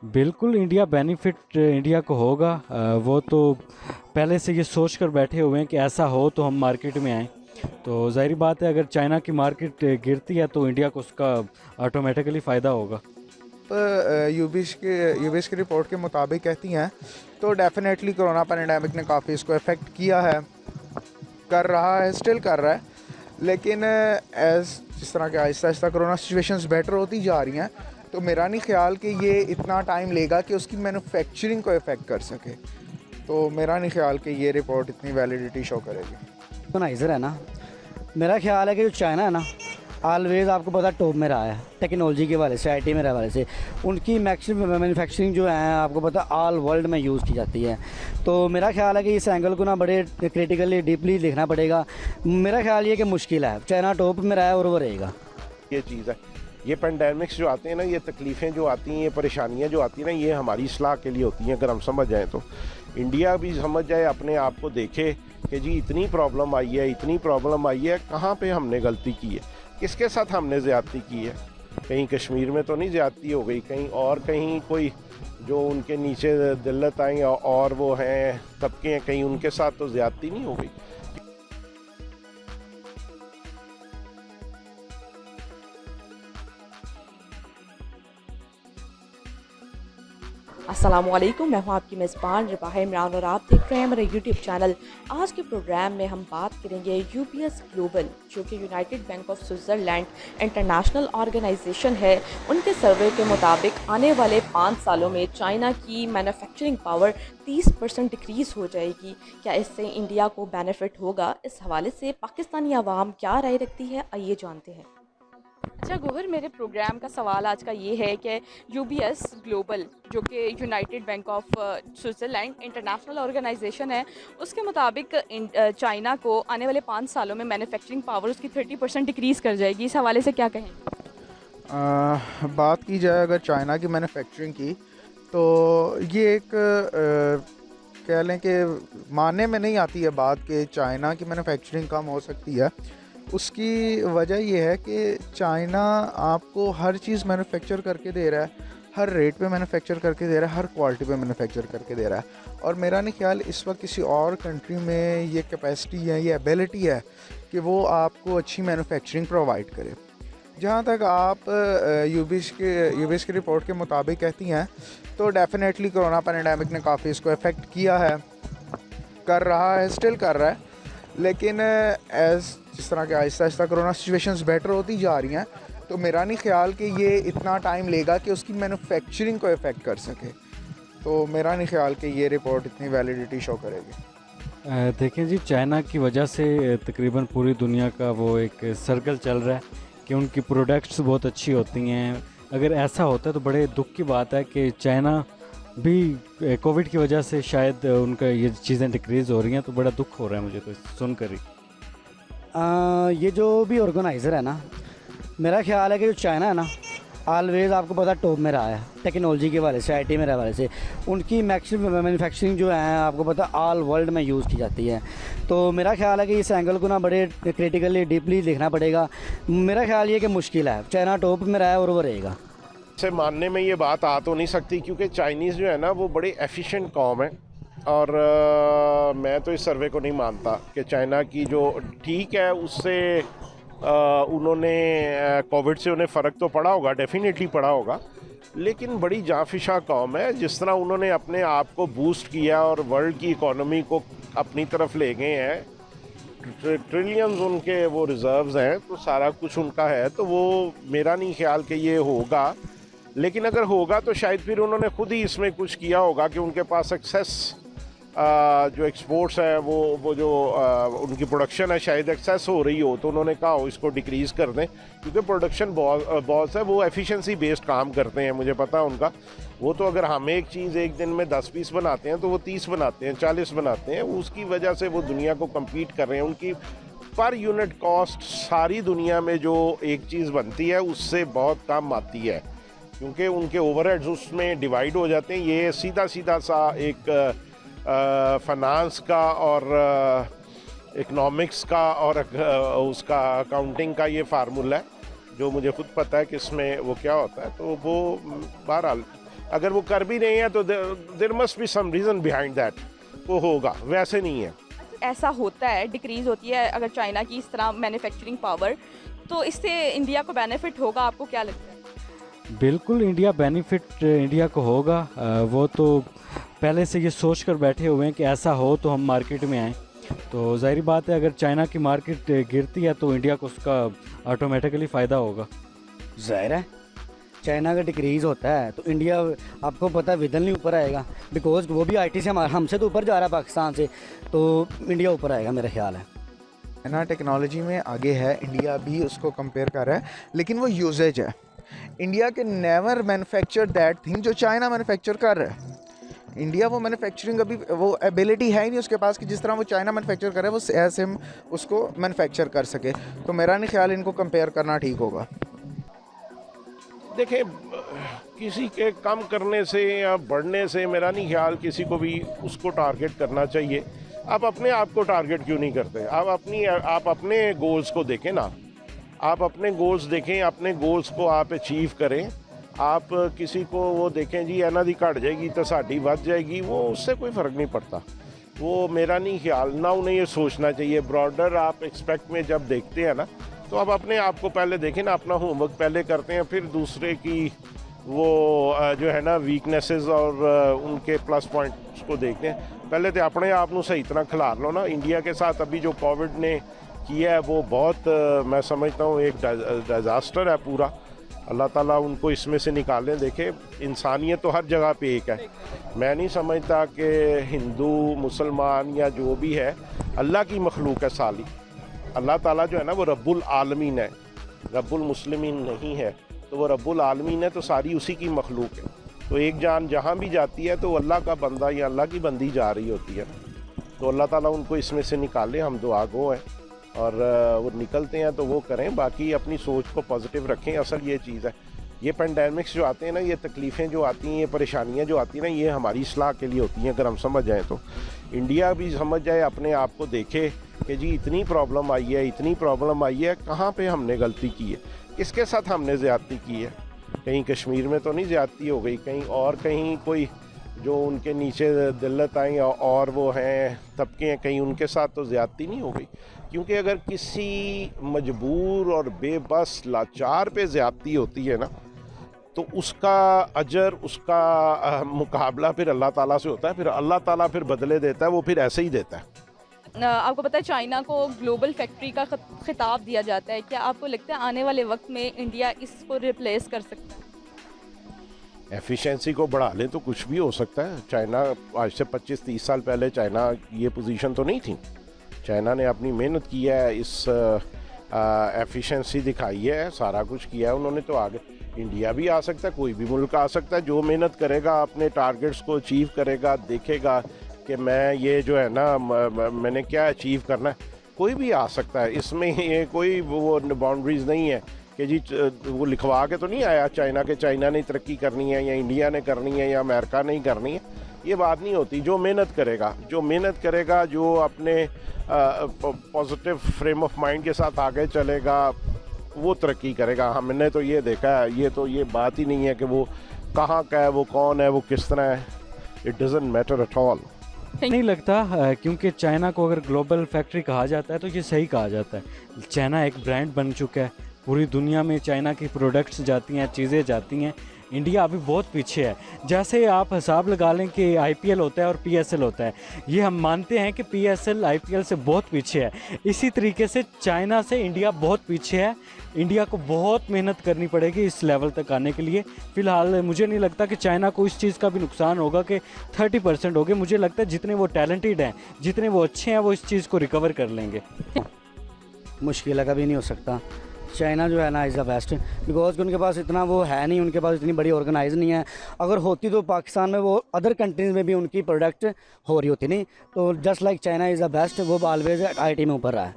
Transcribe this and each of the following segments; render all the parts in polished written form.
बिल्कुल India benefit India को होगा। वो तो पहले से ये सोच कर बैठे हुए हैं कि ऐसा हो तो हम मार्केट में आएँ। तो ज़ाहिर बात है, अगर चाइना की मार्केट गिरती है तो इंडिया को उसका ऑटोमेटिकली फ़ायदा होगा। यूबीएस की रिपोर्ट के मुताबिक कहती हैं तो डेफिनेटली कोरोना पैंडेमिक ने काफ़ी इसको इफ़ेक्ट किया है, कर रहा है, स्टिल कर रहा है। लेकिन जिस तरह के Aahista Aahista corona situations better होती जा रही हैं, तो मेरा नहीं ख्याल कि ये इतना टाइम लेगा कि उसकी मैन्युफैक्चरिंग को इफ़ेक्ट कर सके। तो मेरा नहीं ख्याल कि ये रिपोर्ट इतनी वैलिडिटी शो करेगी। ऑर्गेनाइज़र है ना, मेरा ख्याल है कि जो चाइना है ना, ऑलवेज़ आपको पता टॉप में रहा है टेक्नोलॉजी के हवाले से, आईटी में हवाले से। उनकी मैक्सिमम मैन्युफैक्चरिंग जो है आपको पता ऑल वर्ल्ड में यूज़ की जाती है। तो मेरा ख्याल है कि इस एंगल को ना बड़े क्रिटिकली डीपली देखना पड़ेगा। मेरा ख्याल ये कि मुश्किल है, चाइना टॉप में रहा है और वो रहेगा। ये चीज़ है, ये पेंडेमिक्स जो आते हैं ना, ये तकलीफ़ें जो आती हैं, ये परेशानियां जो आती हैं ना, ये हमारी इस्लाह के लिए होती हैं। अगर हम समझ जाएँ तो इंडिया भी समझ जाए, अपने आप को देखे कि जी इतनी प्रॉब्लम आई है, इतनी प्रॉब्लम आई है, कहाँ पे हमने गलती की है, किसके साथ हमने ज़्यादती की है। कहीं कश्मीर में तो नहीं ज़्यादती हो गई, कहीं कोई जो उनके नीचे दिल्लत आई और वो हैं तबके हैं, कहीं उनके साथ तो ज़्यादती नहीं हो गई। अस्सलामुअलैकुम, मैं हूं आपकी मेज़बान रिबाहा इमरान और आप देख रहे हैं मेरा यूट्यूब चैनल। आज के प्रोग्राम में हम बात करेंगे यूबीएस ग्लोबल, जो कि United Bank of Switzerland international organisation है। उनके सर्वे के मुताबिक आने वाले 5 सालों में चाइना की मैन्युफैक्चरिंग पावर 30% डिक्रीज़ हो जाएगी। क्या इससे इंडिया को बेनिफिट होगा? इस हवाले से पाकिस्तानी आवाम क्या राय रखती है, आइए जानते हैं। अच्छा गौहर, मेरे प्रोग्राम का सवाल आज का ये है कि यूबीएस ग्लोबल, जो कि United Bank of Switzerland international organisation है, उसके मुताबिक चाइना को आने वाले 5 सालों में मैन्युफैक्चरिंग पावर उसकी 30% डिक्रीज़ कर जाएगी। इस हवाले से क्या कहेंगे? बात की जाए अगर चाइना की मैन्युफैक्चरिंग की, तो ये एक कह लें कि मानने में नहीं आती है बात कि चाइना की मैन्युफैक्चरिंग कम हो सकती है। उसकी वजह ये है कि चाइना आपको हर चीज़ मैन्युफैक्चर करके दे रहा है, हर रेट पे मैन्युफैक्चर करके दे रहा है, हर क्वालिटी पे मैन्युफैक्चर करके दे रहा है। और मेरा नहीं ख्याल इस वक्त किसी और कंट्री में ये कैपेसिटी है, ये एबिलिटी है कि वो आपको अच्छी मैन्युफैक्चरिंग प्रोवाइड करे। जहाँ तक आप यूबीएस की रिपोर्ट के मुताबिक कहती हैं तो डेफिनेटली कोरोना पैंडेमिक ने काफ़ी इसको इफ़ेक्ट किया है, कर रहा है, स्टिल कर रहा है। लेकिन जिस तरह के Aahista Aahista corona situations better होती जा रही हैं, तो मेरा नहीं ख्याल कि ये इतना टाइम लेगा कि उसकी मैन्युफैक्चरिंग को इफ़ेक्ट कर सके। तो मेरा नहीं ख्याल कि ये रिपोर्ट इतनी वैलिडिटी शो करेगी। देखें जी, चाइना की वजह से तकरीबन पूरी दुनिया का वो एक सर्कल चल रहा है कि उनकी प्रोडक्ट्स बहुत अच्छी होती हैं। अगर ऐसा होता है तो बड़े दुख की बात है कि चाइना भी कोविड की वजह से शायद उनका ये चीज़ें डिक्रीज़ हो रही हैं। तो बड़ा दुख हो रहा है मुझे तो सुनकर ही। ये जो भी ऑर्गेनाइज़र है ना, मेरा ख्याल है कि जो चाइना है ना, ऑलवेज़ आपको पता टॉप में रहा है टेक्नोलॉजी के हवाले से, आईटी में हवाले से। उनकी मैक्सिमम मैन्युफैक्चरिंग जो है आपको पता ऑल वर्ल्ड में यूज़ की जाती है। तो मेरा ख्याल है कि इस एंगल को ना बड़े क्रिटिकली डीपली देखना पड़ेगा। मेरा ख्याल ये कि मुश्किल है, चाइना टॉप में रहा है और वो रहेगा। से मानने में ये बात आ तो नहीं सकती, क्योंकि चाइनीज़ जो है ना वो बड़े एफिशिएंट कौम है। और मैं तो इस सर्वे को नहीं मानता कि चाइना की जो ठीक है उससे उन्होंने कोविड से उन्हें फ़र्क तो पड़ा होगा, डेफिनेटली पड़ा होगा, लेकिन बड़ी जाफिशा कौम है। जिस तरह उन्होंने अपने आप को बूस्ट किया और वर्ल्ड की इकोनॉमी को अपनी तरफ ले गए हैं, ट्रिलियंस उनके वो रिज़र्व्स हैं, तो सारा कुछ उनका है। तो वो मेरा नहीं ख्याल कि ये होगा, लेकिन अगर होगा तो शायद फिर उन्होंने खुद ही इसमें कुछ किया होगा कि उनके पास एक्सेस जो एक्सपोर्ट्स है वो जो उनकी प्रोडक्शन है शायद एक्सेस हो रही हो, तो उन्होंने कहा हो इसको डिक्रीज़ कर दें, क्योंकि प्रोडक्शन बहुत है, वो एफिशिएंसी बेस्ड काम करते हैं, मुझे पता है उनका। वो तो अगर हम एक चीज़ एक दिन में 10 पीस बनाते हैं तो वो 30 बनाते हैं, 40 बनाते हैं। उसकी वजह से वो दुनिया को कम्पीट कर रहे हैं। उनकी पर यूनिट कॉस्ट सारी दुनिया में जो एक चीज़ बनती है उससे बहुत कम आती है, क्योंकि उनके ओवरहेड्स उसमें डिवाइड हो जाते हैं। ये सीधा सीधा सा एक फाइनेंस का और इकनॉमिक्स का और उसका अकाउंटिंग का ये फार्मूला है, जो मुझे खुद पता है कि इसमें वो क्या होता है। तो वो बहरहाल अगर वो कर भी रहे हैं तो there must be some reason behind that, वो होगा, वैसे नहीं है। ऐसा होता है, डिक्रीज़ होती है अगर चाइना की इस तरह मैन्युफैक्चरिंग पावर, तो इससे इंडिया को बेनिफिट होगा, आपको क्या लगता है? बिल्कुल बेनिफिट इंडिया को होगा। वो तो पहले से ये सोच कर बैठे हुए हैं कि ऐसा हो तो हम मार्केट में आएँ। तो ज़ाहिर बात है अगर चाइना की मार्केट गिरती है तो इंडिया को उसका ऑटोमेटिकली फ़ायदा होगा। ज़ाहिर है चाइना का डिक्रीज़ होता है तो इंडिया आपको पता है विदन नहीं ऊपर आएगा, बिकॉज वो भी आईटी से हमसे तो ऊपर जा रहा है पाकिस्तान से, तो इंडिया ऊपर आएगा मेरा ख्याल है। चाइना टेक्नोलॉजी में आगे है, इंडिया भी उसको कंपेयर कर रहा है, लेकिन वो यूजेज है। इंडिया के नेवर मैन्युफैक्चर दैट थिंग जो चाइना मैन्युफैक्चर कर रहा है। इंडिया वो मैन्युफैक्चरिंग अभी वो एबिलिटी है ही नहीं उसके पास कि जिस तरह वो चाइना मैन्युफैक्चर करे वो ऐसे हम उसको मैन्युफैक्चर कर सके। तो मेरा नहीं ख्याल इनको कंपेयर करना ठीक होगा। देखिए, किसी के कम करने से या बढ़ने से मेरा नहीं ख्याल किसी को भी उसको टारगेट करना चाहिए। आप अपने आप को टारगेट क्यों नहीं करते? आप अपने गोल्स को देखें ना, आप अपने गोल्स देखें, अपने गोल्स को आप अचीव करें। आप किसी को वो देखें जी इन्हां दी घट जाएगी तो साड़ी बढ़ जाएगी, वो उससे कोई फ़र्क नहीं पड़ता। वो मेरा नहीं ख्याल ना, उन्हें ये सोचना चाहिए। ब्रॉडर आप एक्सपेक्ट में जब देखते हैं ना, तो आप अपने आप को पहले देखें ना, अपना होमवर्क पहले करते हैं, फिर दूसरे की वो जो है ना वीकनेसेस और उनके प्लस पॉइंट्स को देखते हैं। पहले तो अपने आप को सही तरह खिलार लो ना। इंडिया के साथ अभी जो कोविड ने किया है वो बहुत मैं समझता हूँ एक डिज़ास्टर है पूरा। अल्लाह ताला उनको इसमें से निकालें। देखें, इंसानियत तो हर जगह पे एक है। मैं नहीं समझता कि हिंदू मुसलमान या जो भी है अल्लाह की मखलूक है साली। अल्लाह ताला जो है ना वो रब्बुल आलमीन है, रब्बुल मुस्लिमीन नहीं है। तो वो रब्बुल आलमीन है तो सारी उसी की मखलूक है। तो एक जान जहाँ भी जाती है तो अल्लाह का बंदा या अल्लाह की बंदी जा रही होती है। तो अल्लाह ताला उनको इसमें से निकाले। हम दुआ गो हैं और वो निकलते हैं तो वो करें। बाकी अपनी सोच को पॉजिटिव रखें। असल ये चीज़ है, ये पेंडेमिक्स जो आते हैं ना, ये तकलीफ़ें जो आती हैं, ये परेशानियां जो आती हैं ना, ये हमारी इस्लाह के लिए होती हैं। अगर हम समझ जाएँ तो इंडिया भी समझ जाए, अपने आप को देखे कि जी इतनी प्रॉब्लम आई है, इतनी प्रॉब्लम आई है, कहाँ पे हमने गलती की है, किसके साथ हमने ज़्यादती की है। कहीं कश्मीर में तो नहीं ज़्यादती हो गई, कहीं और कहीं कोई जो उनके नीचे दिल्लत आई और वो हैं तबके हैं, कहीं उनके साथ तो ज़्यादती नहीं हो गई। क्योंकि अगर किसी मजबूर और बेबस लाचार पे ज़्यादती होती है ना, तो उसका अजर, उसका मुकाबला फिर अल्लाह ताला से होता है। फिर अल्लाह ताला फिर बदले देता है, वो फिर ऐसे ही देता है। आपको पता है चाइना को ग्लोबल फैक्ट्री का खिताब दिया जाता है। क्या आपको लगता है आने वाले वक्त में इंडिया इसको रिप्लेस कर सकता है? एफिशिएंसी को बढ़ा लें तो कुछ भी हो सकता है। चाइना आज से 25-30 साल पहले चाइना ये पोजीशन तो नहीं थी। चाइना ने अपनी मेहनत की है, इस एफिशिएंसी दिखाई है, सारा कुछ किया है उन्होंने। तो आगे इंडिया भी आ सकता है, कोई भी मुल्क आ सकता है। जो मेहनत करेगा, अपने टारगेट्स को अचीव करेगा, देखेगा कि मैं ये जो है ना मैंने क्या अचीव करना है, कोई भी आ सकता है। इसमें ये कोई वो बाउंड्रीज नहीं है कि जी वो लिखवा के तो नहीं आया चाइना के चाइना ने तरक्की करनी है या इंडिया ने करनी है या अमेरिका ने ही करनी है। ये बात नहीं होती। जो मेहनत करेगा, जो अपने पॉजिटिव फ्रेम ऑफ माइंड के साथ आगे चलेगा, वो तरक्की करेगा। हमने तो ये देखा है, ये बात ही नहीं है कि वो कहाँ का है, वो कौन है, वो किस तरह है। It doesn't matter at all. नहीं लगता, क्योंकि चाइना को अगर ग्लोबल फैक्ट्री कहा जाता है तो ये सही कहा जाता है। चाइना एक ब्रांड बन चुका है, पूरी दुनिया में चाइना की प्रोडक्ट्स जाती हैं, चीज़ें जाती हैं। इंडिया अभी बहुत पीछे है। जैसे आप हिसाब लगा लें कि आईपीएल होता है और पीएसएल होता है, ये हम मानते हैं कि पीएसएल आईपीएल से बहुत पीछे है। इसी तरीके से चाइना से इंडिया बहुत पीछे है। इंडिया को बहुत मेहनत करनी पड़ेगी इस लेवल तक आने के लिए। फ़िलहाल मुझे नहीं लगता कि चाइना को इस चीज़ का भी नुकसान होगा कि 30% हो गए। मुझे लगता है जितने वो टैलेंटेड हैं, जितने वो अच्छे हैं, वो इस चीज़ को रिकवर कर लेंगे। मुश्किल कभी नहीं हो सकता। चाइना जो है ना इज़ द बेस्ट, बिकॉज उनके पास इतना वो है नहीं, उनके पास इतनी बड़ी ऑर्गेनाइज नहीं है। अगर होती तो पाकिस्तान में वो अदर कंट्रीज़ में भी उनकी प्रोडक्ट हो रही होती नहीं। तो just like China is the best, वो ऑलवेज आईटी में ऊपर रहा है।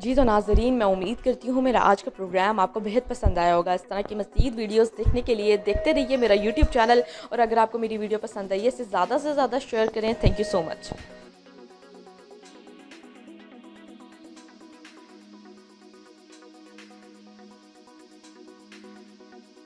जी तो नाजरीन, मैं उम्मीद करती हूँ मेरा आज का प्रोग्राम आपको बेहद पसंद आया होगा। इस तरह की मज़ीद वीडियोस देखने के लिए देखते रहिए मेरा यूट्यूब चैनल। और अगर आपको मेरी वीडियो पसंद आई है, इसे ज़्यादा से ज़्यादा शेयर करें। Thank you so much.